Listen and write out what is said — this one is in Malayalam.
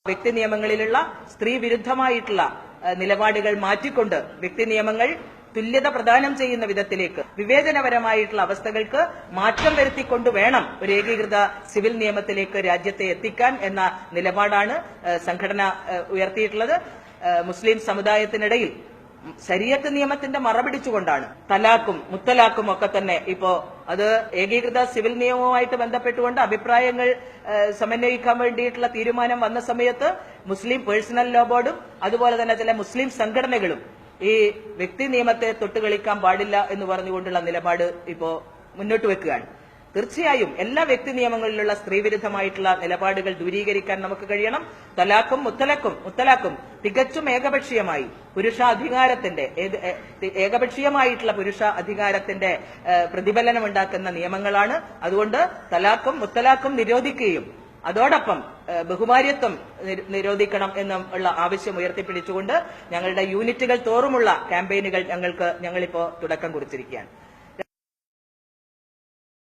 വ്യക്തി നിയമങ്ങളിലുള്ള സ്ത്രീ വിരുദ്ധമായിട്ടുള്ള നിലപാടുകൾ മാറ്റിക്കൊണ്ട് വ്യക്തി നിയമങ്ങൾ തുല്യത പ്രദാനം ചെയ്യുന്ന വിധത്തിലേക്ക് വിവേചനപരമായിട്ടുള്ള അവസ്ഥകൾക്ക് മാറ്റം വരുത്തിക്കൊണ്ട് വേണം ഒരു ഏകീകൃത സിവിൽ നിയമത്തിലേക്ക് രാജ്യത്തെ എത്തിക്കാൻ എന്ന നിലപാടാണ് സംഘടന ഉയർത്തിയിട്ടുള്ളത്. മുസ്ലിം സമുദായത്തിനിടയിൽ ശരീഅത്ത് നിയമത്തിന്റെ മറപിടിച്ചുകൊണ്ടാണ് തലാഖും മുത്തലാഖും ഒക്കെ തന്നെ ഇപ്പോ അത് ഏകീകൃത സിവിൽ നിയമവുമായിട്ട് ബന്ധപ്പെട്ടുകൊണ്ട് അഭിപ്രായങ്ങൾ സമന്വയിക്കാൻ വേണ്ടിയിട്ടുള്ള തീരുമാനം വന്ന സമയത്ത് മുസ്ലിം പേഴ്സണൽ ലോ ബോർഡും അതുപോലെ തന്നെ ചില മുസ്ലിം സംഘടനകളും ഈ വ്യക്തി നിയമത്തെ തൊട്ടുകളിക്കാൻ പാടില്ല എന്ന് പറഞ്ഞുകൊണ്ടുള്ള നിലപാട് ഇപ്പോ മുന്നോട്ട് വെക്കുകയാണ്. തീർച്ചയായും എല്ലാ വ്യക്തി നിയമങ്ങളിലുള്ള സ്ത്രീവിരുദ്ധമായിട്ടുള്ള നിലപാടുകൾ ദൂരീകരിക്കാൻ നമുക്ക് കഴിയണം. തലാഖും മുത്തലാഖും തികച്ചും ഏകപക്ഷീയമായി ഏകപക്ഷീയമായിട്ടുള്ള പുരുഷ അധികാരത്തിന്റെ പ്രതിഫലനമുണ്ടാക്കുന്ന നിയമങ്ങളാണ്. അതുകൊണ്ട് തലാഖും മുത്തലാഖും നിരോധിക്കുകയും അതോടൊപ്പം ബഹുഭാര്യത്വം നിരോധിക്കണം എന്നുള്ള ആവശ്യം ഉയർത്തിപ്പിടിച്ചുകൊണ്ട് ഞങ്ങളുടെ യൂണിറ്റുകൾ തോറുമുള്ള ക്യാമ്പയിനുകൾ ഞങ്ങളിപ്പോ തുടക്കം കുറിച്ചിരിക്കുകയാണ്.